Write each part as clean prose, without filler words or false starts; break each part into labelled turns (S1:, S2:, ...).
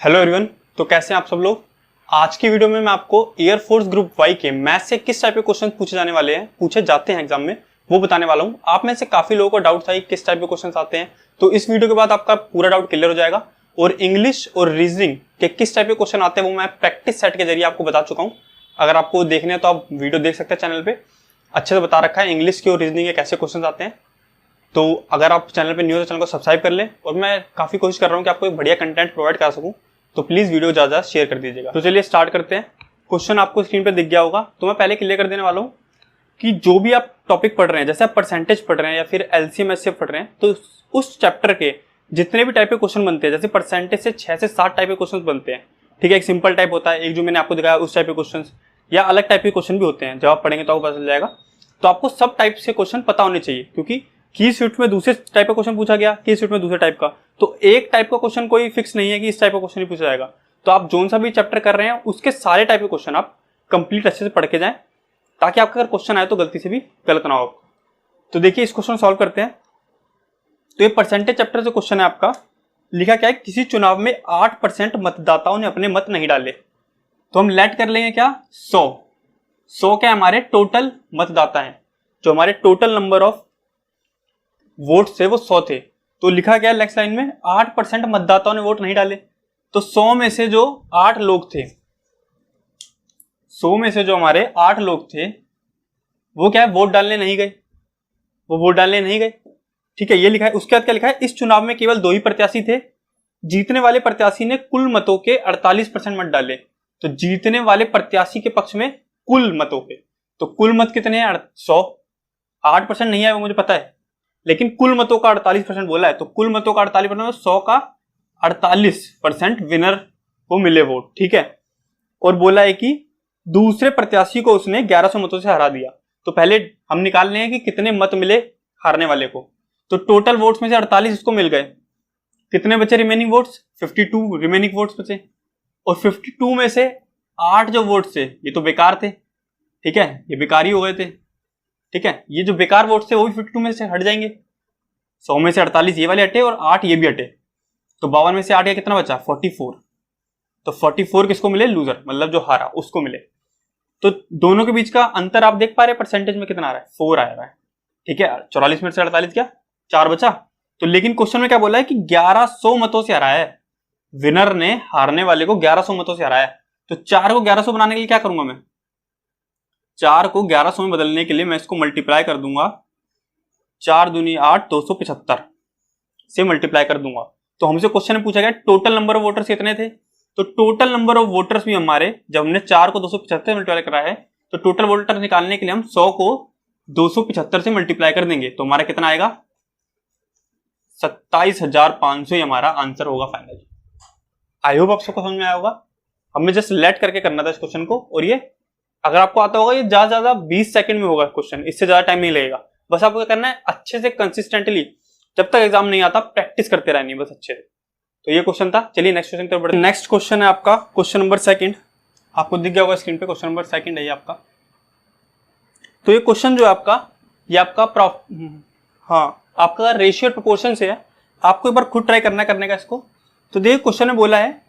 S1: Hello everyone. तो कैसे हैं आप सब लोग। आज की वीडियो में मैं आपको एयरफोर्स ग्रुप वाई के मैथ से किस टाइप के क्वेश्चन पूछे जाते हैं एग्जाम में, वो बताने वाला हूं। आप में से काफी लोगों को डाउट था कि किस टाइप के क्वेश्चन आते हैं, तो इस वीडियो के बाद आपका पूरा डाउट क्लियर हो जाएगा। और इंग्लिश और रीजनिंग के किस टाइप के क्वेश्चन आते हैं वो मैं प्रैक्टिस सेट के जरिए आपको बता चुका हूँ। अगर आपको देखने हैं तो आप वीडियो देख सकते हैं, चैनल पे अच्छे से बता रखा है इंग्लिश के और रीजनिंग के कैसे क्वेश्चन आते हैं। तो अगर आप चैनल पे न्यू हो तो चैनल को सब्सक्राइब कर लें। और मैं काफी कोशिश कर रहा हूँ कि आपको एक बढ़िया कंटेंट प्रोवाइड कर सकूँ, तो प्लीज वीडियो ज्यादा शेयर कर दीजिएगा। तो चलिए स्टार्ट करते हैं। क्वेश्चन आपको स्क्रीन पे दिख गया होगा, तो मैं पहले क्लियर कर देने वाला हूँ कि जो भी आप टॉपिक पढ़ रहे हैं, जैसे आप परसेंटेज पढ़ रहे हैं या फिर एलसीएम एचसीएफ पढ़ रहे हैं, तो उस चैप्टर के जितने भी टाइप के क्वेश्चन बनते हैं, जैसे परसेंटेज से 6 से 7 टाइप के क्वेश्चन बनते हैं। ठीक है, एक सिंपल टाइप होता है, एक जो मैंने आपको दिखाया उस टाइप के क्वेश्चन, या अलग टाइप के क्वेश्चन भी होते हैं। जब आप पढ़ेंगे तो आपको पता चल जाएगा। तो आपको सब टाइप से क्वेश्चन पता होने चाहिए, क्योंकि की शिफ्ट में दूसरे टाइप का क्वेश्चन पूछा गया, की शिफ्ट में दूसरे टाइप का, तो एक टाइप का क्वेश्चन कोई फिक्स नहीं है कि इस टाइप का क्वेश्चन ही पूछा जाएगा। तो आप जोन सा भी चैप्टर कर रहे हैं उसके सारे टाइप के क्वेश्चन आप कंप्लीट अच्छे से पढ़ के जाएं, ताकि आपका अगर क्वेश्चन आए तो गलती से भी गलत ना हो। तो देखिए इस क्वेश्चन सॉल्व करते हैं। तो ये परसेंटेज चैप्टर से क्वेश्चन है आपका। लिखा क्या है, किसी चुनाव में 8% मतदाताओं ने अपने मत नहीं डाले। तो हम लेट कर लेंगे क्या, 100 क्या हमारे टोटल मतदाता हैं, जो हमारे टोटल नंबर ऑफ वोट थे वो 100 थे। तो लिखा गया नेक्स्ट लाइन में 8% मतदाताओं ने वोट नहीं डाले। तो 100 में से जो 8 लोग थे, 100 में से जो हमारे 8 लोग थे वो क्या है, वोट डालने नहीं गए, वो वोट डालने नहीं गए। ठीक है, ये लिखा है। उसके बाद क्या लिखा है, इस चुनाव में केवल 2 ही प्रत्याशी थे। जीतने वाले प्रत्याशी ने कुल मतों के 48% मत डाले। तो जीतने वाले प्रत्याशी के पक्ष में कुल मतों के, तो कुल मत कितने हैं, 100। 8% नहीं है वो मुझे पता है, लेकिन कुल मतों का 48% बोला है। तो कुल मतों का 48%, 100 का 48% विनर को मिले वोट। ठीक है, और बोला है कि दूसरे प्रत्याशी को उसने 1100 मतों से हरा दिया। तो पहले हम निकाल रहे हैं कि कितने मत मिले हारने वाले को। तो टोटल वोट्स में से 48 इसको मिल गए, कितने बचे रिमेनिंग वोट्स, 52 रिमेनिंग वोट्स बचे। और 52 में से 8 जो वोट्स थे ये तो बेकार थे। ठीक है, ये बेकार ही हो गए थे। ठीक है, ये जो बेकार वोट्स थे वो भी 52 में से हट जाएंगे। 100 में से 48 ये वाले हटे और 8 ये भी हटे। तो 52 में से 8 कितना बचा, 44। तो 44 किसको मिले, लूजर, मतलब जो हारा उसको मिले। तो दोनों के बीच का अंतर आप देख पा रहे हैं, परसेंटेज में कितना आ रहा है, 4 आ रहा है। ठीक है, 44 में से 48 क्या, 4 बचा। तो लेकिन क्वेश्चन में क्या बोला है कि 1100 मतों से हराया है, विनर ने हारने वाले को 1100 मतों से हराया है। तो 4 को 1100 बनाने के लिए क्या करूंगा मैं, 4 को 1100 में बदलने के लिए मैं इसको मल्टीप्लाई कर दूंगा, 4 दूनी 8, 275 से मल्टीप्लाई कर दूंगा। तो हमसे क्वेश्चन में पूछा गया टोटल नंबर ऑफ वोटर्स कितने थे। तो टोटल नंबर ऑफ वोटर्स भी हमारे, जब हमने 4 को 275 मल्टीप्लाई करा है, तो टोटल वोटर्स निकालने के लिए हम 100 को 275 से मल्टीप्लाई कर देंगे। तो हमारा कितना आएगा, 27,500 हमारा आंसर होगा फाइनल। आई होप आप सबको समझ में आया होगा। हमें जस्ट लेट करके करना था इस क्वेश्चन को, और ये अगर आपको आता होगा, ये ज्यादा ज्यादा 20 सेकंड में होगा क्वेश्चन, इससे ज्यादा टाइम नहीं लगेगा। बस आपको क्या करना है, अच्छे से कंसिस्टेंटली, जब तक एग्जाम नहीं आता प्रैक्टिस करते रहनी है बस अच्छे से। तो ये क्वेश्चन था। चलिए नेक्स्ट क्वेश्चन की तरफ बढ़ते हैं। नेक्स्ट क्वेश्चन है आपका क्वेश्चन नंबर 2। आपको दिख गया होगा स्क्रीन पे, क्वेश्चन नंबर 2 है ये आपका। तो ये क्वेश्चन जो है आपका, ये आपका आपका रेशियो प्रोपोर्शन से है। आपको एक बार खुद ट्राई करने का इसको। तो देखिए क्वेश्चन में बोला है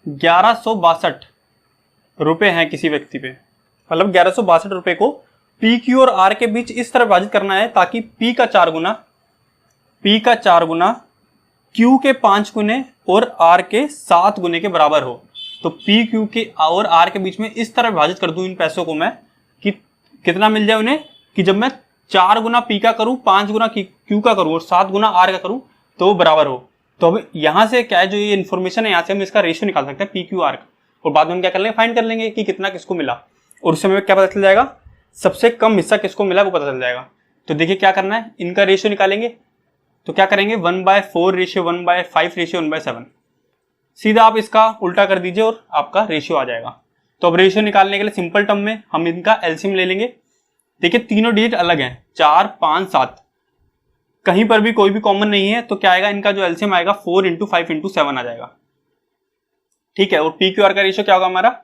S1: 1162 रुपए हैं किसी व्यक्ति पे, मतलब 1162 रुपए को पी क्यू और आर के बीच इस तरह विभाजित करना है ताकि पी का 4 गुना क्यू के 5 गुने और आर के 7 गुने के बराबर हो। तो पी क्यू के और आर के बीच में इस तरह विभाजित कर दूं इन पैसों को मैं, कि कितना मिल जाए उन्हें, कि जब मैं 4 गुना पी का करूं, 5 गुना क्यू का करूं और 7 गुना आर का करूं तो वो बराबर हो। तो अब यहां से क्या है, जो ये इन्फॉर्मेशन है, यहां से हम इसका रेशियो निकाल सकते हैं पी क्यू आर का, और बाद में हम क्या कर लेंगे, फाइंड कर लेंगे कि कितना किसको मिला, और उससे हमें क्या पता चल जाएगा, सबसे कम हिस्सा किसको मिला वो पता चल जाएगा। तो देखिए क्या करना है, इनका रेशियो निकालेंगे। तो क्या करेंगे, 1/4 रेशियो 1/5 रेशियो 1/7। सीधा आप इसका उल्टा कर दीजिए और आपका रेशियो आ जाएगा। तो अब रेशियो निकालने के लिए सिंपल टर्म में हम इनका एलसीएम ले लेंगे। देखिए तीनों डिजिट अलग हैं, 4, 5, 7, कहीं पर भी कोई भी कॉमन नहीं है। तो क्या आएगा, इनका जो एलसीएम आएगा 4 × 5 × 7 आ जाएगा। ठीक है, और पी क्यू आर का रेशियो क्या होगा हमारा,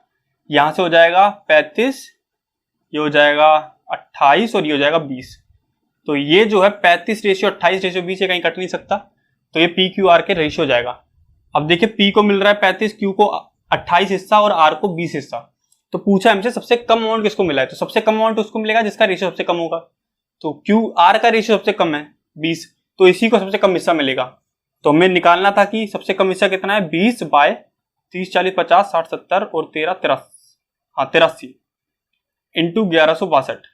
S1: यहां से हो जाएगा 35, ये हो जाएगा 28 और ये हो जाएगा 20। तो ये जो है 35 रेशियो 28 रेशियो 20 से कहीं कट नहीं सकता। तो ये पी क्यू आर के रेशियो हो जाएगा। अब देखिए P को मिल रहा है 35, Q को 28 हिस्सा और R को 20 हिस्सा। तो पूछा हमसे सबसे कम अमाउंट किसको मिला है, तो सबसे कम अमाउंट उसको मिलेगा जिसका रेशियो सबसे कम होगा। तो Q R का रेशियो सबसे कम है 20, तो इसी को सबसे कम हिस्सा मिलेगा। तो हमें निकालना था कि सबसे कम हिस्सा कितना है, 20 बाय 30 40 50 60 70 और 13 83 इंटू 1162,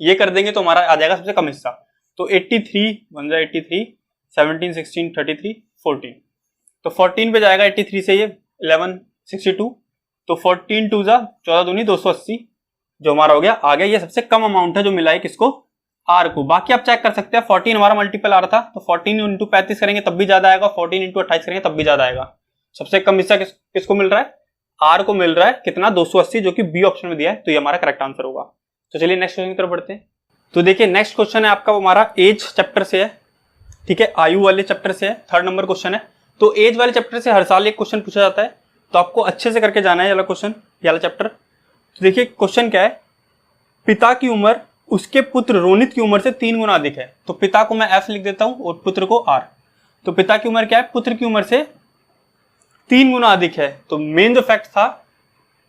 S1: ये कर देंगे तो हमारा आ जाएगा सबसे कम हिस्सा। तो 83 1 83 17 16 33 14, तो 14 पे जाएगा 83 से ये 11 62, तो 14 2 जा 14 दूनी 280, जो हमारा हो गया आ गया। ये सबसे कम अमाउंट है जो मिला है किसको, आर को। बाकी आप चेक कर सकते हैं, 14 हमारा मल्टीपल आ रहा था, तो 14 इंटू 35 करेंगे तब भी ज्यादा आएगा, 14 इंटू 28 करेंगे तब भी ज्यादा आएगा। सबसे कम हिस्सा किसको मिल रहा है, आर को मिल रहा है कितना, 280, जो कि बी ऑप्शन में दिया है, तो ये हमारा करेक्ट आंसर होगा। तो चलिए नेक्स्ट क्वेश्चन की तरफ बढ़ते हैं। तो देखिए नेक्स्ट क्वेश्चन है आपका हमारा एज चैप्टर से है, ठीक है, आयु वाले चैप्टर से है, 3rd नंबर क्वेश्चन है। तो एज वाले चैप्टर से हर साल एक क्वेश्चन पूछा जाता है, तो आपको अच्छे से करके जाना है ये वाला क्वेश्चन, ये वाला चैप्टर। तो देखिए क्वेश्चन क्या है, पिता की उम्र उसके पुत्र रोनित की उम्र से 3 गुना अधिक है। तो पिता को मैं एफ लिख देता हूं और पुत्र को आर। तो पिता की उम्र क्या है, पुत्र की उम्र से 3 गुना अधिक है। तो मेन जो फैक्ट था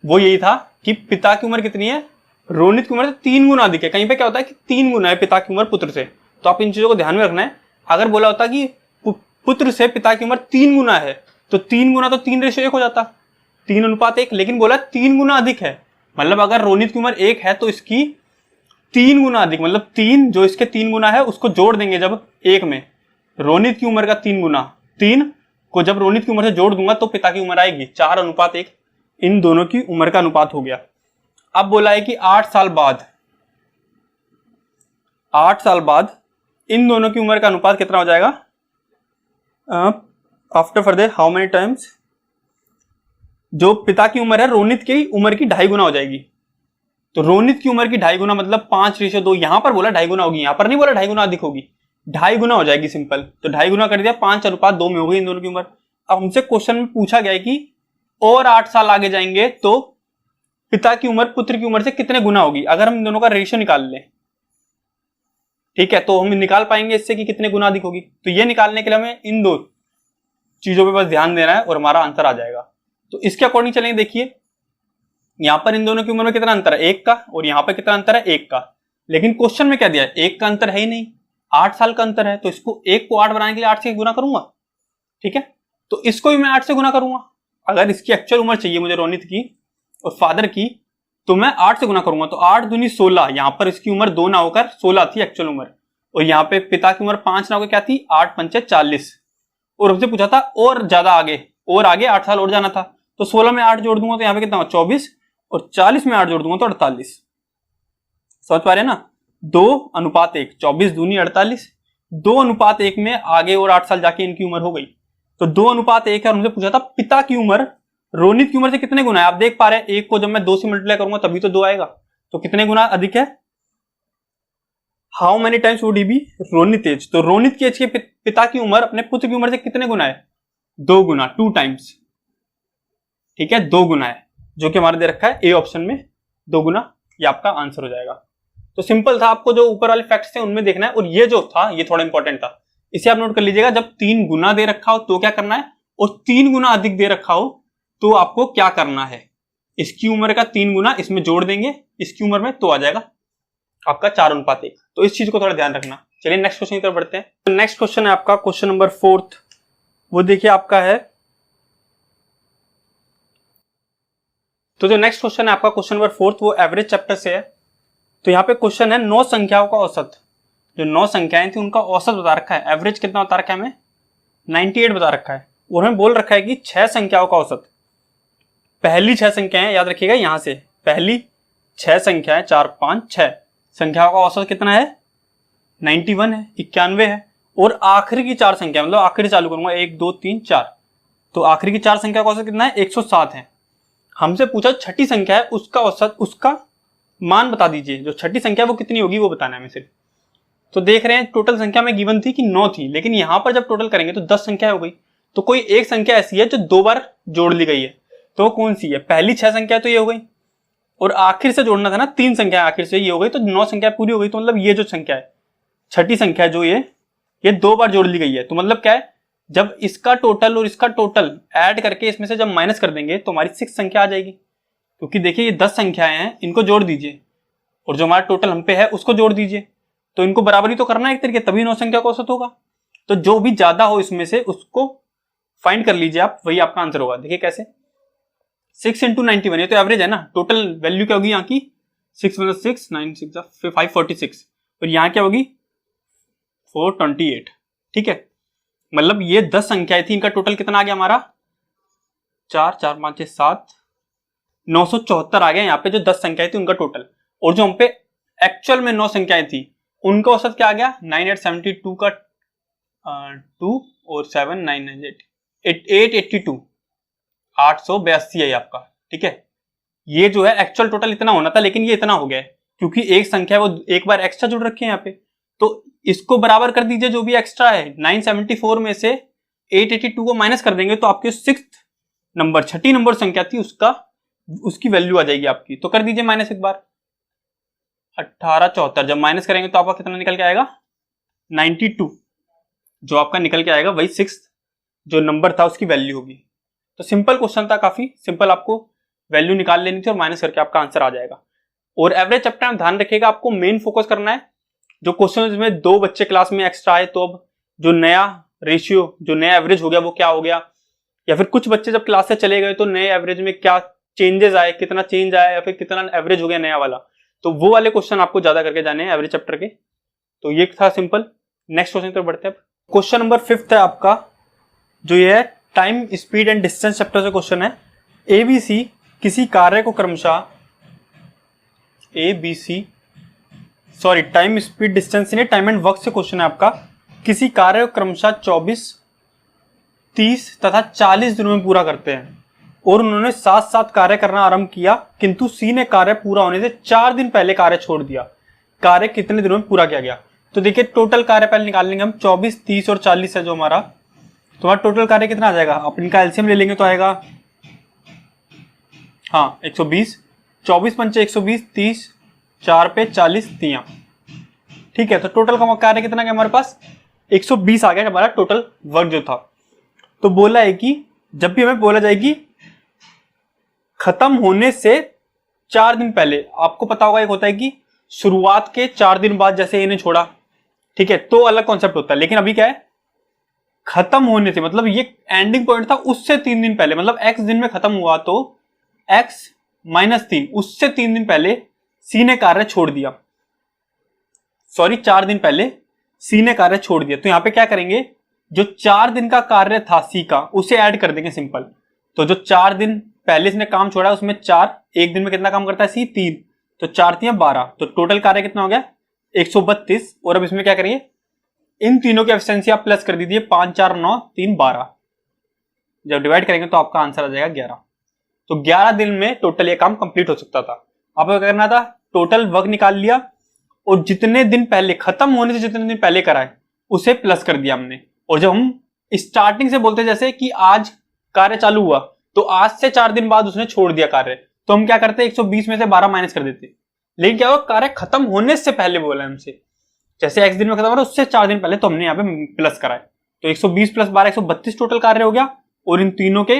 S1: वो यही था कि पिता की उम्र कितनी है, रोनित की उम्र से 3 गुना अधिक है। कहीं पे क्या होता है कि 3 गुना है पिता की उम्र पुत्र से, तो आप इन चीजों को ध्यान में रखना है। अगर बोला होता कि पुत्र से पिता की उम्र 3 गुना है, तो 3 गुना तो 3:1 हो जाता, 3:1, लेकिन बोला 3 गुना अधिक है, मतलब अगर रोनित की उम्र 1 है तो इसकी 3 गुना अधिक, मतलब 3 जो इसके 3 गुना है उसको जोड़ देंगे जब 1 में, रोनित की उम्र का 3 गुना, 3 को जब रोनित की उम्र से जोड़ दूंगा तो पिता की उम्र आएगी 4:1, इन दोनों की उम्र का अनुपात हो गया। अब बोला है कि 8 साल बाद इन दोनों की उम्र का अनुपात कितना हो जाएगा, after further how many times, जो पिता की उम्र है रोनित की उम्र की 2.5 गुना हो जाएगी। तो रोनित की उम्र की 2.5 गुना मतलब 5:2, यहां पर बोला 2.5 गुना होगी, यहां पर नहीं बोला 2.5 गुना अधिक होगी, 2.5 गुना हो जाएगी सिंपल। तो 2.5 गुना कर दिया, 5:2 में हो गई इन दोनों की उम्र। अब हमसे क्वेश्चन में पूछा गया है कि और 8 साल आगे जाएंगे तो पिता की उम्र पुत्र की उम्र से कितने गुना होगी। अगर हम इन दोनों का रेशियो निकाल लें, ठीक है, तो हम निकाल पाएंगे इससे कि कितने गुना अधिक होगी। तो ये निकालने के लिए हमें इन 2 चीजों पे बस ध्यान देना है और हमारा आंसर आ जाएगा। तो इसके अकॉर्डिंग चलेंगे, देखिए यहां पर इन दोनों की उम्र में कितना अंतर है, 1 का, और यहां पर कितना अंतर है, 1 का। लेकिन क्वेश्चन में क्या दिया है, 1 का अंतर है ही नहीं, 8 साल का अंतर है। तो इसको 1 को 8 बनाने के लिए 8 से गुना करूंगा, ठीक है, तो इसको भी मैं 8 से गुना करूंगा। अगर इसकी एक्चुअल उम्र चाहिए मुझे रोनित की और फादर की, तो मैं 8 से गुना करूंगा। तो 8 दूनी 16, यहां पर इसकी उम्र 2 ना होकर 16 थी एक्चुअल उम्र, और यहाँ पे पिता की उम्र 5 ना होकर क्या थी, 8 पंचे 40। और हमसे पूछा था और ज्यादा आगे, और आगे 8 साल और जाना था, तो 16 में 8 जोड़ दूंगा तो यहाँ पे कितना, 24, और 40 में 8 जोड़ दूंगा तो 48। समझ पा रहे हैं ना, 2:1, 24 दूनी 48, 2:1 में आगे और 8 साल जाके इनकी उम्र हो गई। तो 2:1 है, और हमसे पूछा था पिता की उम्र रोनित की उम्र से कितने गुना है। आप देख पा रहे हैं 1 को जब मैं 2 से मल्टीप्लाई करूंगा तभी तो 2 आएगा, तो कितने गुना अधिक है, how many times would he be Ronit age. तो रोनित की एज के पिता की उम्र अपने पुत्र की उम्र से कितने गुना है, 2 गुना, 2 टाइम्स, ठीक है, 2 गुना है, जो कि हमारे दे रखा है ए ऑप्शन में 2 गुना, ये आपका आंसर हो जाएगा। तो सिंपल था, आपको जो ऊपर वाले फैक्ट्स थे उनमें देखना है, और ये जो था ये थोड़ा इंपॉर्टेंट था, इसे आप नोट कर लीजिएगा। जब 3 गुना दे रखा हो तो क्या करना है, और 3 गुना अधिक दे रखा हो तो आपको क्या करना है, इसकी उम्र का 3 गुना इसमें जोड़ देंगे इसकी उम्र में, तो आ जाएगा आपका 4:1। तो इस चीज को थोड़ा ध्यान रखना। चलिए नेक्स्ट क्वेश्चन की तरफ बढ़ते हैं। तो नेक्स्ट क्वेश्चन है आपका क्वेश्चन नंबर 4, वो देखिए आपका है, तो जो नेक्स्ट क्वेश्चन है आपका क्वेश्चन नंबर 4 वो एवरेज चैप्टर से है। तो यहाँ पे क्वेश्चन है 9 संख्याओं का औसत, जो 9 संख्याएं थी उनका औसत बता रखा है, एवरेज कितना बता रखा है हमें, 98 बता रखा है, और हमें बोल रखा है कि 6 संख्याओं का औसत, पहली 6 संख्याएं याद रखिएगा, यहां से पहली 6 संख्याएं 4 5 6 संख्याओं का औसत कितना है, 91 है, 91 है, और आखिरी की 4 संख्या, मतलब आखिरी चालू करूंगा 1 2 3 4, तो आखिरी की 4 संख्या का औसत कितना है, 107 है। हमसे पूछा छठी संख्या है उसका औसत, उसका मान बता दीजिए, जो छठी संख्या वो कितनी होगी वो बताना है हमें सिर्फ। तो देख रहे हैं टोटल संख्या में गिवन थी कि 9 थी, लेकिन यहां पर जब टोटल करेंगे तो 10 संख्या हो गई। तो कोई एक संख्या ऐसी है जो 2 बार जोड़ ली गई है, तो कौन सी है, पहली 6 संख्या तो ये हो गई, और आखिर से जोड़ना था ना 3 संख्या आखिर से, ये हो गई, तो 9 संख्या पूरी हो गई। तो मतलब ये जो संख्या है छठी संख्या जो ये 2 बार जोड़ ली गई है, तो मतलब क्या है जब इसका टोटल और इसका टोटल ऐड करके इसमें से जब माइनस कर देंगे तो हमारी 6 संख्या आ जाएगी। क्योंकि देखिए ये 10 संख्याएं हैं, इनको जोड़ दीजिए और जो हमारा टोटल हम पे है उसको जोड़ दीजिए, तो इनको बराबरी तो करना है एक तरीके, तभी 9 संख्या का औसत होगा। तो जो भी ज्यादा हो इसमें से उसको फाइंड कर लीजिए आप, वही आपका आंसर होगा। देखिए कैसे, 6 × 91, ये तो एवरेज है ना। टोटल वैल्यू क्या होगी यहाँ की, 6 × 6 9 6 546 और यहाँ क्या होगी 428। ठीक है, मतलब ये 10 संख्याएं थी, इनका टोटल कितना आ गया हमारा 4 4 5 6 7 974 आ गया यहाँ पे जो 10 संख्याएं थी उनका टोटल। और जो हम पे एक्चुअल में 9 संख्याएं थी उनका औसत क्या आ गया 9872 का 2 और 7 9 9 882 882 है आपका। ठीक है, ये जो है एक्चुअल टोटल इतना होना था, लेकिन ये इतना हो गया है क्योंकि एक संख्या वो एक बार एक्स्ट्रा जुड़ रखी है यहाँ पे। तो इसको बराबर कर दीजिए, जो भी एक्स्ट्रा है 974 में से 882 को माइनस कर देंगे तो आपके 6th नंबर, 6ठी नंबर संख्या थी उसकी वैल्यू आ जाएगी आपकी। तो कर दीजिए माइनस एक बार, 1874 जब माइनस करेंगे तो आपका कितना निकल के आएगा 92, जो आपका निकल के आएगा वही 6th जो नंबर था उसकी वैल्यू होगी। तो सिंपल क्वेश्चन था, काफी सिंपल, आपको वैल्यू निकाल लेनी थी और माइनस करके आपका आंसर आ जाएगा। और एवरेज चैप्टर में ध्यान रखिएगा, आपको मेन फोकस करना है जो क्वेश्चन में 2 बच्चे क्लास में एक्स्ट्रा आए तो अब जो नया रेशियो, जो नया एवरेज हो गया वो क्या हो गया, या फिर कुछ बच्चे जब क्लास से चले गए तो नए एवरेज में क्या चेंजेस आए, कितना चेंज आया या फिर कितना एवरेज हो गया नया वाला, तो वो वाले क्वेश्चन आपको ज्यादा करके जाने हैं एवरेज चैप्टर के। तो ये था सिंपल। नेक्स्ट क्वेश्चन पर बढ़ते हैं। क्वेश्चन नंबर 5 है आपका, जो ये है time speed and distance chapter से क्वेश्चन है। ABC किसी कार्य को क्रमशः टाइम स्पीड डिस्टेंस नहीं, टाइम एंड वर्क से क्वेश्चन है आपका। किसी कार्य को क्रमशः 24, 30 तथा 40 दिनों में पूरा करते हैं और उन्होंने साथ साथ कार्य करना आरंभ किया, किंतु C ने कार्य पूरा होने से 4 दिन पहले कार्य छोड़ दिया। कार्य कितने दिनों में पूरा किया गया? तो देखिए टोटल कार्य पहले निकाल लेंगे हम, 24, 30 और 40 है जो हमारा, तो हमारा टोटल कार्य कितना आ जाएगा, आप इनका एलसीएम ले लेंगे तो आएगा 120, 24 पंचे 120, 30 4 पे 40 तियां। ठीक है, तो टोटल का कार्य कितना गया हमारे पास 120 आ गया हमारा टोटल वर्क जो था। तो बोला है कि जब भी हमें बोला जाएगी खत्म होने से 4 दिन पहले, आपको पता होगा एक होता है कि शुरुआत के 4 दिन बाद जैसे इन्हें छोड़ा, ठीक है, तो अलग कॉन्सेप्ट होता है। लेकिन अभी क्या है, खत्म होने से मतलब ये एंडिंग पॉइंट था उससे 3 दिन पहले, मतलब x दिन में खत्म हुआ तो x - 3 उससे 3 दिन पहले C ने कार्य छोड़ दिया, 4 दिन पहले C ने कार्य छोड़ दिया। तो यहां पे क्या करेंगे, जो 4 दिन का कार्य था C का उसे ऐड कर देंगे सिंपल। तो जो 4 दिन पहले इसने काम छोड़ा उसमें 4, एक दिन में कितना काम करता है C 3, तो 4 3 12, तो टोटल कार्य कितना हो गया 132। और अब इसमें क्या करिए, इन तीनों की एफिशिएंसी आप प्लस कर दीजिए, 5 4 9 3 12, जब डिवाइड करेंगे तो आपका आंसर आ जाएगा 11। तो 11 दिन में टोटल ये काम कंप्लीट हो सकता था। आपको क्या करना था, टोटल वर्क निकाल लिया और जितने दिन पहले, खत्म होने से जितने दिन पहले कराए उसे प्लस कर दिया हमने। और जब हम स्टार्टिंग से बोलते जैसे कि आज कार्य चालू हुआ तो आज से 4 दिन बाद उसने छोड़ दिया कार्य, तो हम क्या करते 120 में से 12 माइनस कर देते। लेकिन क्या हुआ, कार्य खत्म होने से पहले बोला हमसे, जैसे x दिन में खत्म हो रहा है उससे 4 दिन पहले, तो हमने यहाँ पे प्लस कराए। तो 120 + 12 132 टोटल कार्य हो गया। और इन तीनों के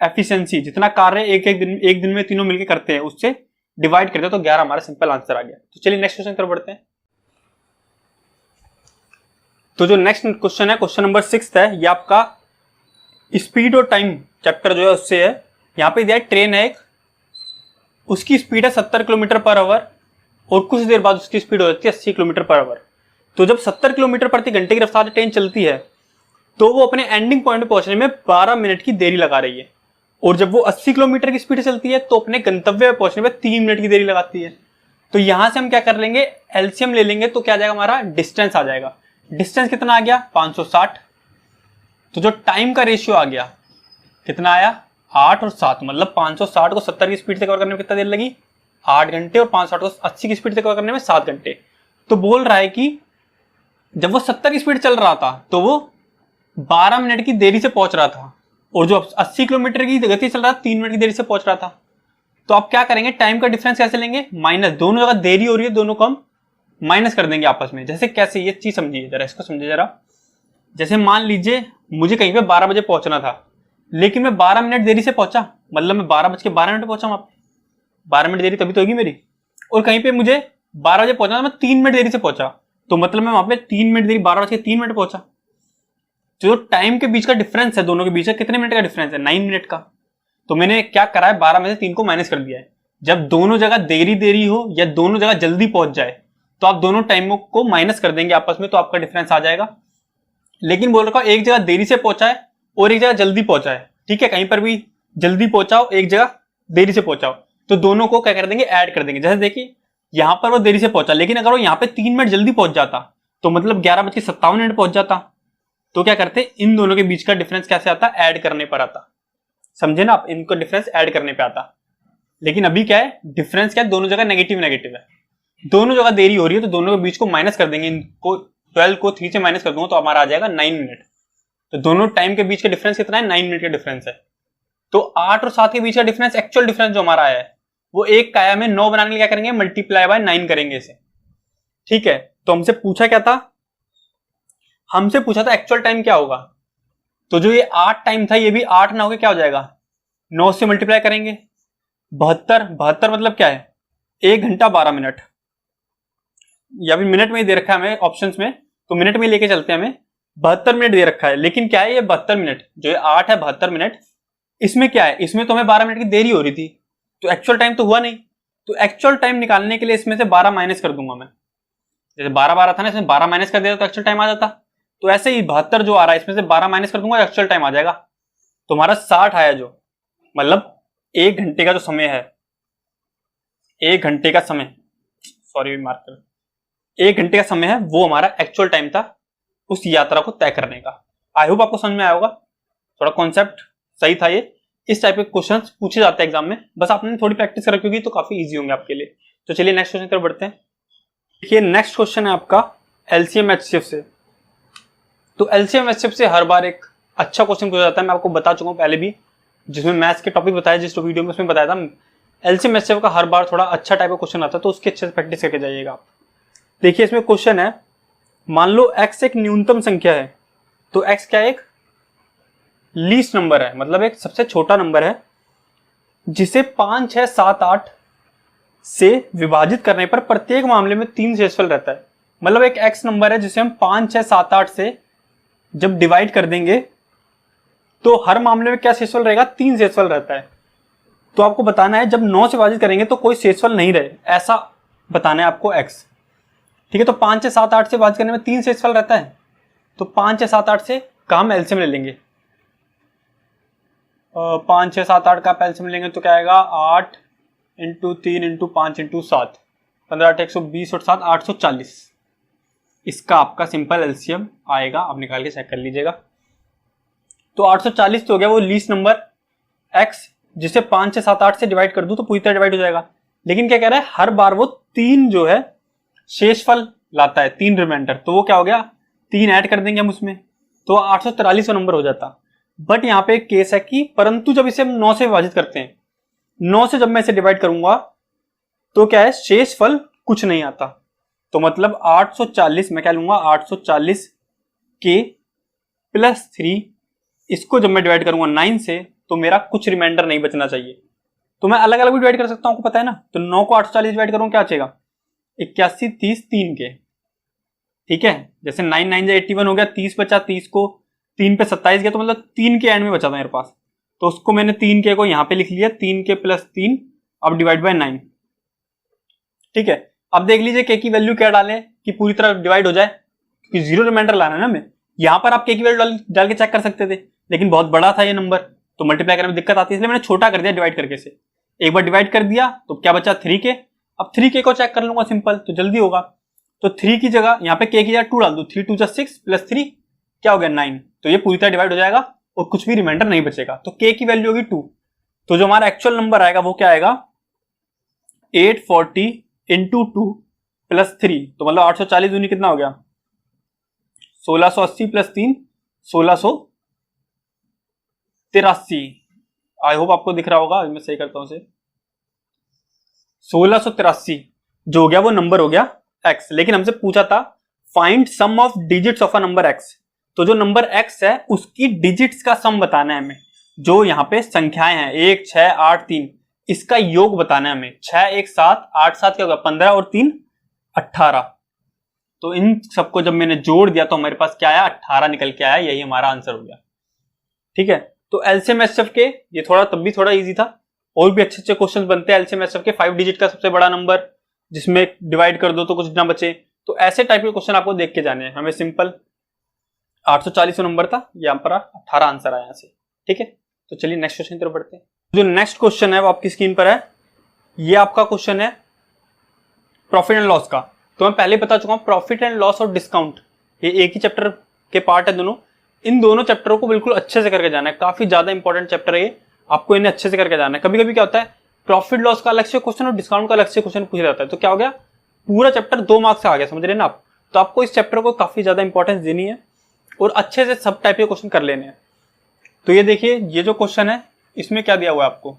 S1: एफिशिएंसी जितना कार्य एक दिन में तीनों मिलकर करते हैं उससे डिवाइड करते हैं, तो 11 हमारा सिंपल आंसर आ गया। तो चलिए नेक्स्ट क्वेश्चन की तरफ बढ़ते हैं। तो जो नेक्स्ट क्वेश्चन है, क्वेश्चन नंबर 6 है, ये आपका स्पीड और टाइम चैप्टर जो है उससे है। यहाँ पे दिया है ट्रेन है एक, उसकी स्पीड है 70 km/h और कुछ देर बाद उसकी स्पीड हो जाती है 80 km/h। तो जब 70 km/घंटे की रफ्तार से ट्रेन चलती है तो वो अपने एंडिंग पॉइंट पे पहुंचने में 12 मिनट की देरी लगा रही है, और जब वो 80 किलोमीटर की स्पीड से चलती है तो अपने गंतव्य पे पहुंचने में 3 मिनट की देरी लगाती है। तो यहां से हम क्या कर लेंगे, एलसीएम ले लेंगे, तो क्या आ जाएगा हमारा डिस्टेंस आ जाएगा। डिस्टेंस कितना आ गया 560। तो जो टाइम का रेशियो आ गया कितना आया 8 और 7, मतलब 560 को 70 की स्पीड से कवर करने में कितना देर लगी 8 घंटे, और 560 को 80 की स्पीड से कवर करने में 7 घंटे। तो बोल रहा है कि जब वो 70 की स्पीड चल रहा था तो वो 12 मिनट की देरी से पहुंच रहा था, और जो 80 किलोमीटर की गति चल रहा था 3 मिनट की देरी से पहुंच रहा था। तो आप क्या करेंगे, टाइम का डिफरेंस कैसे लेंगे, माइनस, दोनों जगह देरी हो रही है दोनों को हम माइनस कर देंगे आपस में। जैसे कैसे, ये चीज समझिए जरा, इसको समझिए जरा। जैसे मान लीजिए मुझे कहीं पे 12 बजे पहुंचना था, लेकिन मैं 12 मिनट देरी से पहुंचा, मतलब मैं 12 बज के 12 मिनट पहुंचा वहां पे, 12 मिनट देरी तभी तो होगी मेरी। और कहीं पे मुझे 12 बजे पहुंचना था, मैं 3 मिनट देरी से पहुंचा, तो मतलब मैं वहां पे 3 मिनट देरी, 12 बज के 3 मिनट पहुंचा। जो टाइम के बीच का डिफरेंस है, दोनों के बीच का कितने मिनट का डिफरेंस है? 9 मिनट का। तो मैंने क्या करा है, 12 में से 3 को माइनस कर दिया है। जब दोनों जगह देरी देरी हो या दोनों जगह जल्दी पहुंच जाए, तो आप दोनों टाइमों को माइनस कर देंगे आपस में, तो आपका डिफरेंस आ जाएगा। लेकिन बोल रखा हूं एक जगह देरी से पहुंचा है और एक जगह जल्दी पहुंचा है, ठीक है, कहीं पर भी जल्दी पहुंचाओ, एक जगह देरी से पहुंचाओ, तो दोनों को क्या कर देंगे, ऐड कर देंगे। जैसे देखिए यहां पर वो देरी से पहुंचा, लेकिन अगर वो यहां पे 3 मिनट जल्दी पहुंच जाता, तो मतलब 11:57 पहुंच जाता, तो क्या करते, इन दोनों के बीच का डिफरेंस कैसे आता, ऐड करने पर आता। समझे ना आप, इनको डिफरेंस ऐड करने पे आता। लेकिन अभी क्या है, डिफरेंस क्या है, दोनों जगह नेगेटिव नेगेटिव है, दोनों जगह देरी हो रही है, तो दोनों के बीच को माइनस कर देंगे। इनको 12 को 3 से माइनस कर दूंगा तो हमारा आ जाएगा 9 मिनट। तो दोनों टाइम के बीच का डिफरेंस कितना है, 9 मिनट का डिफरेंस है। तो 8 और 7 के बीच का डिफरेंस, एक्चुअल डिफरेंस जो हमारा है, वो एक का है, हमें 9 बनाने के लिए क्या करेंगे, मल्टीप्लाई बाय 9 करेंगे इसे, ठीक है। तो हमसे पूछा क्या था, हमसे पूछा था एक्चुअल टाइम क्या होगा। तो जो ये 8 टाइम था, ये भी 8 ना होकर क्या हो जाएगा, 9 से मल्टीप्लाई करेंगे, 72। 72 मतलब क्या है, 1 घंटा 12 मिनट, या भी मिनट में ही दे रखा है हमें ऑप्शंस में, तो मिनट में लेके चलते हैं, हमें 72 मिनट दे रखा है। लेकिन क्या है, ये 72 मिनट, जो ये 8 है 72 मिनट, इसमें क्या है, इसमें तो हमें 12 मिनट की देरी हो रही थी, तो एक्चुअल टाइम तो हुआ नहीं। तो एक्चुअल टाइम निकालने के लिए इसमें से 12 माइनस कर दूंगा मैं। जैसे 12 12 था ना, इसमें 12 माइनस कर देता तो एक्चुअल टाइम आ जाता। तो ऐसे ही 72 जो आ रहा है, इसमें से 12 माइनस कर दूंगा, एक्चुअल टाइम आ जाएगा। तुम्हारा 60 आया, जो मतलब 1 घंटे का जो समय है, 1 घंटे का समय, सॉरी मार्कर, 1 घंटे का समय है, वो हमारा एक्चुअल टाइम था उस यात्रा को तय करने का। आई होप आपको समझ में आया होगा, थोड़ा कॉन्सेप्ट सही था ये। इस टाइप के क्वेश्चंस पूछे जाते हैं एग्जाम में, बस आपने थोड़ी प्रैक्टिस कर रखी होगी तो काफी इजी होंगे आपके लिए। तो चलिए नेक्स्ट क्वेश्चन की तरफ बढ़ते हैं। देखिए नेक्स्ट क्वेश्चन है आपका एलसीएम एचसीएफ से। तो एलसीएम एचसीएफ से हर बार एक अच्छा क्वेश्चन पूछा जाता है, मैं आपको बता चुका हूँ पहले भी, जिसमें मैथ्स के टॉपिक बताया, जिस वीडियो में उसमें बताया था, एलसीएम एचसीएफ का हर बार थोड़ा अच्छा टाइप का क्वेश्चन आता है, तो उसकी अच्छे से प्रैक्टिस करके जाइएगा आप। देखिए इसमें क्वेश्चन है, मान लो x एक न्यूनतम संख्या है, तो x क्या है, एक लीस्ट नंबर है, मतलब एक सबसे छोटा नंबर है, जिसे 5, 6, 7, 8 से विभाजित करने पर प्रत्येक मामले में 3 शेषफल रहता है। मतलब एक x नंबर है जिसे हम 5, 6, 7, 8 से जब डिवाइड कर देंगे तो हर मामले में क्या शेषफल रहेगा, 3 शेषफल रहता है। तो आपको बताना है जब 9 से विभाजित करेंगे तो कोई शेषफल नहीं रहे, ऐसा बताना है आपको x, ठीक है। तो 5, 6, 7, 8 से विभाजित करने में 3 शेषफल रहता है, तो 5, 6, 7, 8 से का हम एलसीएम ले लेंगे। 5, 6, 7, 8 का एलसीएम लेंगे तो क्या आएगा, 8 × 3 × 5 × 7, 15, 8, 120 और 7, 840। इसका आपका सिंपल एलसीएम आएगा, आप निकाल के चेक कर लीजिएगा। तो 840 तो हो गया वो लीस्ट नंबर x, जिसे 5, 6, 7, 8 से डिवाइड कर दूं तो पूरी तरह डिवाइड हो जाएगा। लेकिन क्या कह रहा है, हर बार वो 3 जो है शेषफल लाता है, 3 रिमाइंडर, तो वो क्या हो गया, 3 ऐड कर देंगे हम उसमें, तो 843 नंबर हो जाता। बट यहाँ पे एक केस है कि परंतु जब इसे हम 9 से विभाजित करते हैं, 9 से जब मैं इसे डिवाइड करूंगा तो क्या है, शेषफल कुछ नहीं आता। तो मतलब 840 मैं क्या लूंगा, 840 के प्लस 3, इसको जब मैं डिवाइड करूंगा 9 से, तो मेरा कुछ रिमाइंडर नहीं बचना चाहिए। तो मैं अलग अलग भी डिवाइड कर सकता हूं, आपको पता है ना। तो 9 को 840 डिवाइड करूंगा, क्या बचेगा, 81, 30, 3 के, ठीक है। जैसे 9 9 से 81 हो गया, 30 बचा, 30 को 3 पे 27 गया, तो मतलब 3 के एंड में बचा था मेरे पास, तो उसको मैंने 3 के को यहां पे लिख लिया, 3 के प्लस 3, अब डिवाइड बाय 9, ठीक है। अब देख लीजिए के की वैल्यू क्या डालें कि पूरी तरह डिवाइड हो जाए, क्योंकि 0 रिमाइंडर लाना है ना हमें। यहां पर आप के की वैल्यू डाल के चेक कर सकते थे, लेकिन बहुत बड़ा था ये नंबर, तो मल्टीप्लाई करने में दिक्कत आती है, इसलिए मैंने छोटा कर दिया डिवाइड करके से। एक बार डिवाइड कर दिया तो क्या बचा, 3 के। अब 3 के को चेक कर लूंगा सिंपल, तो जल्दी होगा। तो 3 की जगह यहाँ पे के की जगह 2 डाल दो, 3 2 जा 6 प्लस 3 क्या हो गया, 9। तो ये पूरी तरह डिवाइड हो जाएगा और कुछ भी रिमाइंडर नहीं बचेगा। तो के की वैल्यू होगी 2, तो जो हमारा एक्चुअल नंबर आएगा वो क्या आएगा, 840 × 2 प्लस 3, तो मतलब 840 दूनी कितना हो गया, 1680 प्लस 3, 1683। आई होप आपको दिख रहा होगा, मैं सही करता हूं इसे, 1683 जो हो गया वो नंबर हो गया x। लेकिन हमसे पूछा था find sum of digits of a number x, तो तो जो नंबर x है उसकी डिजिट्स का सम बताना है हमें। जो यहाँ पे संख्याएं हैं 1, 6, 8, 3, इसका योग बताना है हमें। 6, 1, 7, 8, 7 क्या होगा 15 और 3 18। तो इन सबको जब मैंने जोड़ दिया तो हमारे पास क्या आया 18 निकल के आया, यही हमारा आंसर हो गया। ठीक है, तो एलसीएम एचसीएफ के ये थोड़ा तब भी थोड़ा इजी था, और भी अच्छे अच्छे क्वेश्चन बनते हैं एलसीएम एचसीएफ के। 5 डिजिट का सबसे बड़ा नंबर जिसमें डिवाइड कर दो तो कुछ ना बचे, तो ऐसे टाइप के क्वेश्चन आपको देख के जाने हैं। हमें सिंपल 840 नंबर था, यहाँ पर 18 आंसर आया यहाँ से। ठीक है, तो चलिए नेक्स्ट क्वेश्चन की तरफ बढ़ते हैं। जो नेक्स्ट क्वेश्चन है वो आपकी स्क्रीन पर है, ये आपका क्वेश्चन है प्रॉफिट एंड लॉस का। तो मैं पहले बता चुका हूं प्रॉफिट एंड लॉस और डिस्काउंट ये एक ही चैप्टर के पार्ट है दोनों। इन दोनों चैप्टरों को बिल्कुल अच्छे से करके जाना है, काफी ज्यादा इंपॉर्टेंट चैप्टर है ये, आपको इन्हें अच्छे से करके जाना है। कभी कभी क्या होता है प्रॉफिट लॉस का अलग से क्वेश्चन और डिस्काउंट का अलग से क्वेश्चन पूछा जाता है, तो क्या हो गया पूरा चैप्टर 2 मार्क्स से आ गया, समझ रहे हैं ना आप। तो आपको इस चैप्टर को काफी ज्यादा इंपॉर्टेंस देनी है और अच्छे से सब टाइप के क्वेश्चन कर लेने हैं। तो ये देखिए, ये जो क्वेश्चन है इसमें क्या दिया हुआ है आपको,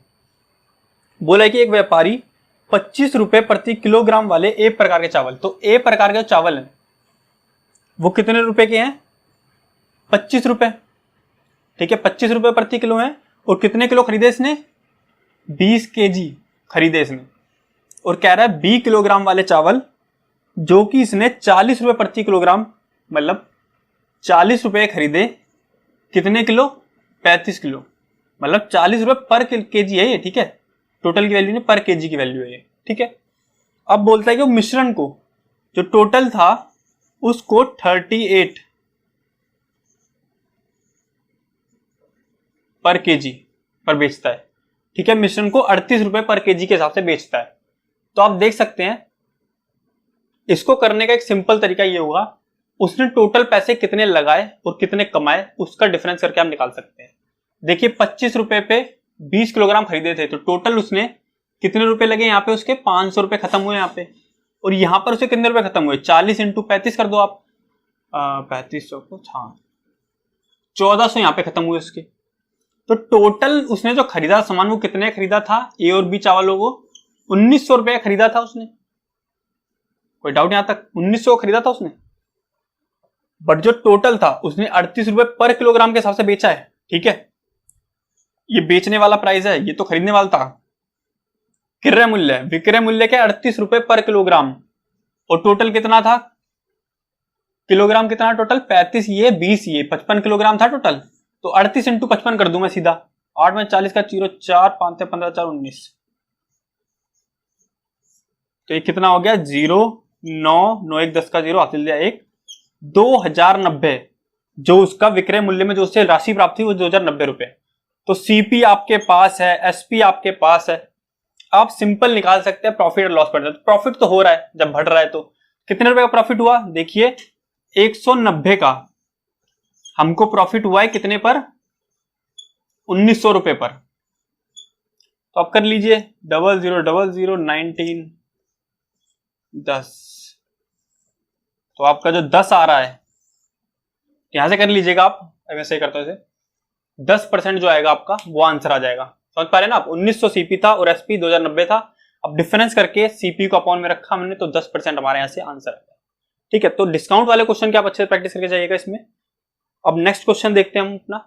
S1: बोला है कि एक व्यापारी 25 रुपए प्रति किलोग्राम वाले ए प्रकार के चावल, तो ए प्रकार के चावल हैं वो कितने रुपए के हैं 25 रुपए। ठीक है, 25 रुपए प्रति किलो है, और कितने किलो खरीदे इसने 20 केजी खरीदे इसने, और कह रहा है 20 किलोग्राम वाले चावल जो कि इसने 40 रुपए प्रति किलोग्राम, मतलब 40 रुपए खरीदे, कितने किलो 35 किलो, मतलब 40 रुपए पर केजी है ये। ठीक है, टोटल की वैल्यू नहीं, पर केजी की वैल्यू है ये। ठीक है, अब बोलता है कि वो मिश्रण को जो टोटल था उसको 38 पर केजी पर बेचता है। ठीक है, मिश्रण को 38 रुपए पर केजी के हिसाब से बेचता है। तो आप देख सकते हैं इसको करने का एक सिंपल तरीका ये होगा, उसने टोटल पैसे कितने लगाए और कितने कमाए उसका डिफरेंस करके हम निकाल सकते हैं। देखिए 25 रुपए पे 20 किलोग्राम खरीदे थे, तो टोटल उसने कितने रुपए लगे यहाँ पे उसके 500 रुपए खत्म हुए यहाँ पे, और यहाँ पर उसे कितने रुपए खत्म हुए 40 इंटू 35 कर दो आप 3500 को, हाँ 1400 यहाँ पे खत्म हुए उसके। तो टोटल उसने जो खरीदा सामान वो कितने खरीदा था ए और बी चावलों को 1900 रुपए खरीदा था उसने, कोई डाउट यहां तक 1900 खरीदा था उसने, बट जो टोटल था उसने 38 रुपए पर किलोग्राम के हिसाब से बेचा है। ठीक है, ये बेचने वाला प्राइस है, ये तो खरीदने वाला था। क्रय मूल्य विक्रय मूल्य क्या 38 रुपए पर किलोग्राम, और टोटल कितना था किलोग्राम कितना टोटल 35, ये 20, ये 55 किलोग्राम था टोटल। तो 38 इंटू 55 कर दूं मैं सीधा, 8 में 40 का 0, 4 5 से 15 4 19, तो ये कितना हो गया 0 9 9 1 10 का 0 हासिल दिया 1 2090, जो उसका विक्रय मूल्य में जो उससे राशि प्राप्त हुई वो 2090 रुपए। तो सीपी आपके पास है, एसपी आपके पास है, आप सिंपल निकाल सकते हैं प्रॉफिट और लॉस पर। प्रॉफिट तो हो रहा है जब बढ़ रहा है, तो कितने रुपए का प्रॉफिट हुआ देखिए 190 का, हमको प्रॉफिट हुआ है कितने पर 1900 रुपए पर। तो आप कर लीजिए 0000 19 10, तो आपका जो 10 आ रहा है यहां से कर लीजिएगा आप, मैं सही करता हूं इसे, 10% जो आएगा आपका वो आंसर आ जाएगा। समझ पा रहे हैं ना आप, 1900 सीपी था और एसपी 2090 था, अब डिफरेंस करके सीपी को अपॉन में रखा हमने, तो 10% हमारे यहां से आंसर आएगा। ठीक है, तो डिस्काउंट वाले क्वेश्चन की आप अच्छे से प्रैक्टिस करके जाइएगा इसमें। अब नेक्स्ट क्वेश्चन देखते हैं हम अपना।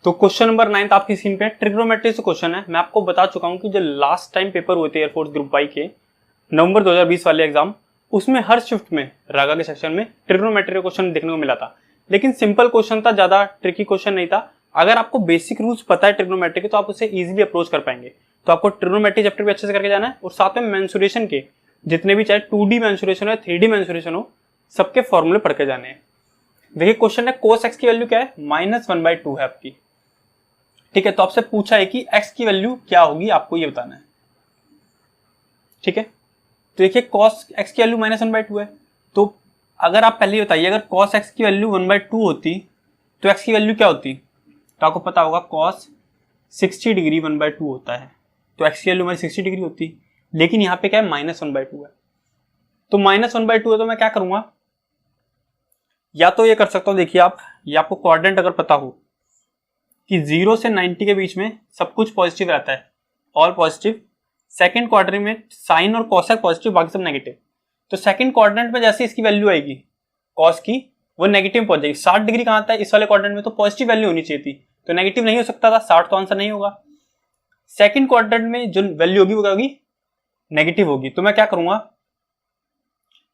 S1: तो क्वेश्चन नंबर 9 आपकी स्क्रीन पे ट्रिग्नोमेट्री से क्वेश्चन है। मैं आपको बता चुका हूं कि जो लास्ट टाइम पेपर हुए थे एयरफोर्स ग्रुप वाई के नवंबर 2020 वाले एग्जाम, उसमें हर शिफ्ट में रागा के सेक्शन में ट्रिग्नोमेट्री क्वेश्चन देखने को मिला था, लेकिन सिंपल क्वेश्चन था, ज्यादा ट्रिकी क्वेश्चन नहीं था। अगर आपको बेसिक रूल्स पता है ट्रिग्नोमेट्री के तो आप उसे इजीली अप्रोच कर पाएंगे। तो आपको ट्रिग्नोमेट्री चैप्टर भी अच्छे से करके जाना है, और साथ में मेंसुरेशन के जितने भी चाहे 2D मेंसुरेशन हो 3D मेंसुरेशन हो, सबके फॉर्मूले पढ़ के जाने हैं। देखिए क्वेश्चन है कोस एक्स की वैल्यू क्या है -1/2 है आपकी। ठीक है, तो आपसे पूछा है कि x की वैल्यू क्या होगी, आपको ये बताना है। ठीक है, तो देखिए cos x की वैल्यू -1/2 है, तो अगर आप पहले बताइए अगर cos x की वैल्यू 1/2 होती तो x की वैल्यू क्या होती, तो आपको पता होगा cos 60 डिग्री 1/2 होता है, तो x की वैल्यू हमारी 60 डिग्री होती, लेकिन यहाँ पे क्या है -1/2 है, तो -1/2 है, तो मैं क्या करूंगा, या तो ये कर सकता हूं, देखिए आप, ये आपको क्वाड्रेंट अगर पता हो कि 0 से 90 के बीच में सब कुछ पॉजिटिव रहता है, ऑल पॉजिटिव, सेकंड क्वाड्रेंट में साइन और कोसेक पॉजिटिव, बाकी सब नेगेटिव, तो सेकंड क्वाड्रेंट में जैसे इसकी वैल्यू आएगी कॉस की, वो नेगेटिव में पहुंच जाएगी। 60 डिग्री कहां आता है, इस वाले क्वाड्रेंट में, तो पॉजिटिव वैल्यू होनी चाहिए थी, तो नेगेटिव नहीं हो सकता था, 60 तो आंसर नहीं होगा। सेकंड क्वाड्रेंट में जो वैल्यू होगी वो क्या होगी, नेगेटिव होगी। तो मैं क्या करूंगा,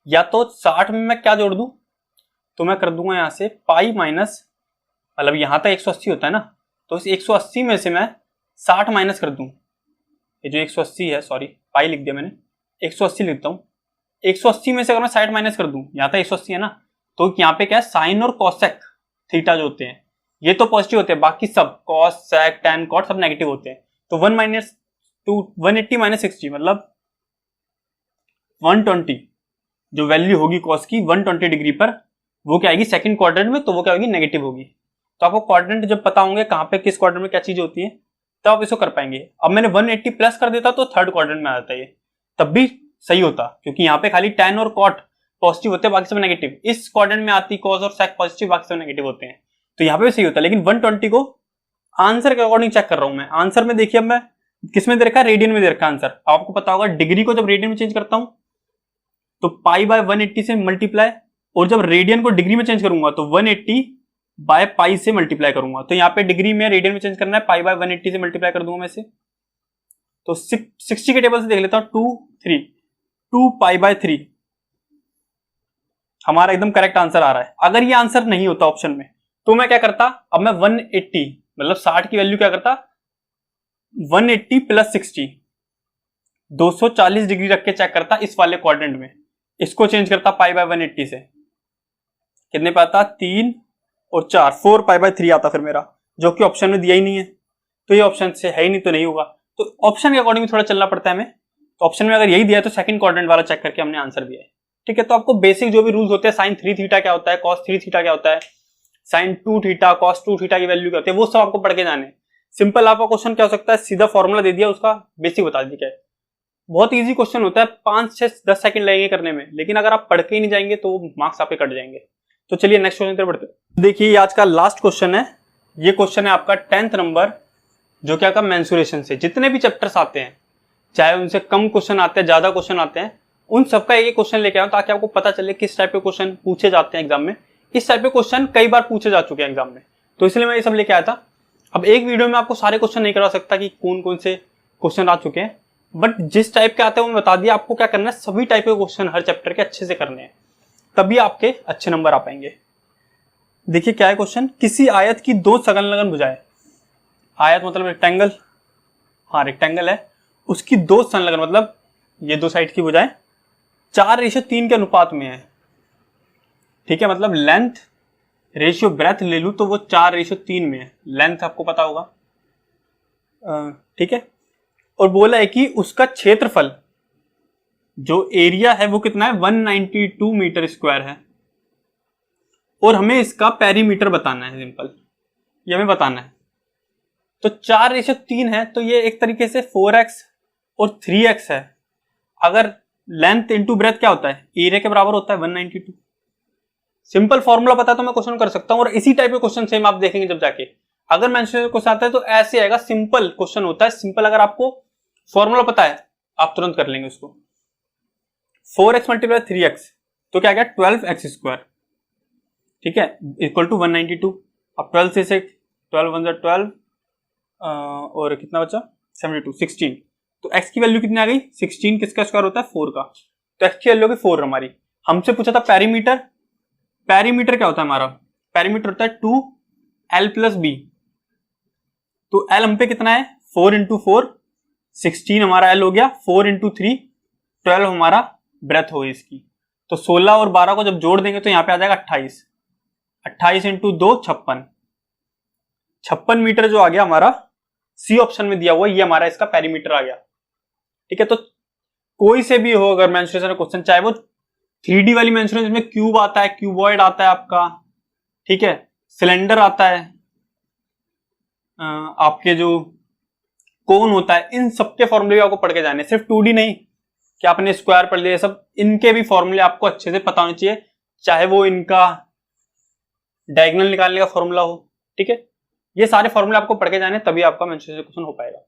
S1: या तो 60 में मैं क्या जोड़ दूं, तो मैं कर दूंगा यहां से पाई माइनस, मतलब यहां तक 180 होता है ना, तो इस 180 में से मैं 60 माइनस कर दूं। ये जो 180 है, सॉरी पाई लिख दिया मैंने, 180 लिखता हूं। 180 में से अगर मैं 60 माइनस कर दूं, यहां तक 180 है ना, तो यहाँ पे क्या है, साइन और कॉसेक थीटा जो होते हैं ये तो पॉजिटिव होते हैं, बाकी सब कॉस सेक टैन कॉट सब नेगेटिव होते हैं। तो 180 माइनस 60 मतलब 120, जो वैल्यू होगी कॉस की 120 डिग्री पर, वो क्या आएगी सेकंड क्वाड्रेंट में, तो वो क्या होगी, नेगेटिव होगी। तो आपको क्वाड्रेंट जब पता होंगे कहां पे किस क्वाड्रेंट में क्या चीज होती है, तब आप इसको कर पाएंगे। अब मैंने 180 प्लस कर देता तो थर्ड क्वाड्रेंट में आ जाता है ये, तब भी सही होता, क्योंकि यहाँ पे खाली टैन और कॉट पॉजिटिव होते हैं, बाकी सब नेगेटिव। इस क्वाड्रेंट में आती कॉस और सेक पॉजिटिव, बाकी सब नेगेटिव होते हैं, तो यहाँ पे भी सही होता है। लेकिन 120 को आंसर के अकॉर्डिंग चेक कर रहा हूं मैं। आंसर में देखिए, अब मैं किसमें दे रखा है, रेडियन में दे रखा है आंसर। आपको पता होगा डिग्री को जब रेडियन में चेंज करता हूं तो पाई बाय 180 से मल्टीप्लाई, और जब रेडियन को डिग्री में चेंज करूंगा तो 180 बाय पाई से मल्टीप्लाई करूंगा। तो यहाँ पे डिग्री में रेडियन में चेंज करना है, पाई बाय 180 से मल्टीप्लाई कर दूंगा मैं से। तो 60 के टेबल से देख लेता हूं, 2 पाई बाय 3 हमारा एकदम करेक्ट आंसर आ रहा है। अगर ये आंसर नहीं होता ऑप्शन में, तो मैं क्या करता, अब मैं 180 मतलब 60 की वैल्यू क्या करता, 180 प्लस 60 240 डिग्री रख के चेक करता इस वाले क्वाड्रेंट में, इसको चेंज करता पाई बाय 180 से, कितने पे आता, 3 और 4 4 पाई बाय 3 आता फिर मेरा, जो कि ऑप्शन में दिया ही नहीं है। तो ये ऑप्शन से है ही नहीं, तो नहीं होगा। तो ऑप्शन के अकॉर्डिंग थोड़ा चलना पड़ता है हमें। तो ऑप्शन में अगर यही दिया है तो सेकंड क्वाड्रेंट वाला चेक करके हमने आंसर दिया है। ठीक है, तो आपको बेसिक जो भी रूल्स होते हैं, साइन 3 थीटा क्या होता है, कॉस 3 थीटा क्या होता है, साइन 2 थीटा कॉस 2 थीटा की वैल्यू क्या होती है, वो सब आपको पढ़ के जाने। सिंपल आपका क्वेश्चन क्या हो सकता है, सीधा फॉर्मूला दे दिया, उसका बेसिक बता दिया है। बहुत इजी क्वेश्चन होता है, 5 से 10 सेकंड लगेंगे करने में, लेकिन अगर आप पढ़ के ही नहीं जाएंगे तो मार्क्स आपके कट जाएंगे। तो चलिए नेक्स्ट क्वेश्चन पर बढ़ते हैं। देखिए आज का लास्ट क्वेश्चन है, ये क्वेश्चन है आपका 10th नंबर, जो क्या का मेंसुरेशन से जितने भी चैप्टर्स आते हैं, चाहे उनसे कम क्वेश्चन आते हैं ज्यादा क्वेश्चन आते हैं, उन सबका एक क्वेश्चन लेके आऊं ताकि आपको पता चले किस टाइप के क्वेश्चन पूछे जाते हैं एग्जाम में। इस टाइप के क्वेश्चन कई बार पूछे जा चुके हैं एग्जाम में, तो इसलिए मैं ये सब लेके आया था। अब एक वीडियो में आपको सारे क्वेश्चन नहीं करवा सकता कि कौन कौन से क्वेश्चन आ चुके हैं, बट जिस टाइप के आते हैं वो मैं बता दिया। आपको क्या करना है, सभी टाइप के क्वेश्चन हर चैप्टर के अच्छे से करने हैं, तभी आपके अच्छे नंबर आ पाएंगे। देखिए क्या है क्वेश्चन, किसी आयत की 2 संलग्न भुजाएं, आयत मतलब रेक्टेंगल, हाँ रेक्टेंगल है, उसकी 2 संलग्न मतलब ये 2 साइड की भुजाएं 4:3 के अनुपात में है। ठीक है, मतलब लेंथ रेशियो ब्रेथ ले लूं तो वो 4:3 में है, लेंथ आपको पता होगा। ठीक है, और बोला है कि उसका क्षेत्रफल जो एरिया है वो कितना है, 192 मीटर स्क्वायर है, और हमें इसका पेरीमीटर बताना है। सिंपल ये हमें बताना है। तो 4:3 है, तो ये एक तरीके से 4x और 3x है। अगर लेंथ इंटू ब्रेथ क्या होता है, एरिया के बराबर होता है 192। सिंपल फॉर्मूला पता है तो मैं क्वेश्चन कर सकता हूं, और इसी टाइप के क्वेश्चन सेम आप देखेंगे जब जाके। अगर मेंशन क्वेश्चन आता है तो ऐसे आएगा, सिंपल क्वेश्चन होता है। सिंपल अगर आपको फॉर्मूला पता है आप तुरंत कर लेंगे उसको। 4x मल्टीप्लाई 3x तो क्या गया, 12x स्क्वायर। ठीक है, इक्वल टू 192। अब 12 से 12 1 12 और कितना बचा, 72 16। तो x की वैल्यू कितनी आ गई, 16। किसका स्क्वायर होता है, 4 का। तो x की वैल्यू होगी 4 हमारी। हमसे पूछा था पेरीमीटर, पेरीमीटर क्या होता है हमारा, पेरीमीटर होता है 2l प्लस b। तो l हम पे कितना है, 4 इंटू 4 16 हमारा l हो गया, 4 इंटू 3 12 हमारा ब्रेथ होगी इसकी। तो 16 और 12 को जब जोड़ देंगे तो यहाँ पे आ जाएगा 28। 28 इंटू 2 56। 56 मीटर जो आ गया हमारा, सी ऑप्शन में दिया हुआ, ये हमारा इसका पेरीमीटर आ गया। ठीक है, तो कोई से भी हो अगर मेंस्ट्रुएशन क्वेश्चन, चाहे वो 3D वाली मेंस्ट्रुएशन में क्यूब आता है, क्यूबॉइड आता है आपका, ठीक है, सिलेंडर आता है, आपके जो कोन होता है, इन सबके फॉर्मूले भी आपको पढ़ के जाने। सिर्फ 2D नहीं कि आपने स्क्वायर पढ़ लिया, सब इनके भी फॉर्मूले आपको अच्छे से पता होने चाहिए, चाहे वो इनका डायगोनल निकालने का फॉर्मूला हो। ठीक है, ये सारे फॉर्मूले आपको पढ़ के जाने, तभी आपका मेंस्ट्रुएशन क्वेश्चन हो पाएगा।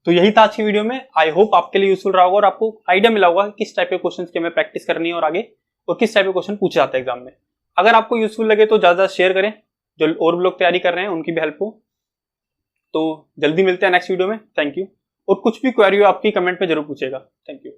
S1: तो यही था आज की वीडियो में। आई होप आपके लिए यूजफुल रहा होगा और आपको आइडिया मिला होगा कि किस टाइप के क्वेश्चंस की हमें प्रैक्टिस करनी है और आगे, और किस टाइप के क्वेश्चन पूछे जाते हैं एग्जाम में। अगर आपको यूजफुल लगे तो ज्यादा शेयर करें, जो और भी लोग तैयारी कर रहे हैं उनकी भी हेल्प हो। तो जल्दी मिलते हैं नेक्स्ट वीडियो में। Thank you. और कुछ भी क्वेरी हो आपकी कमेंट में जरूर पूछेगा। Thank you.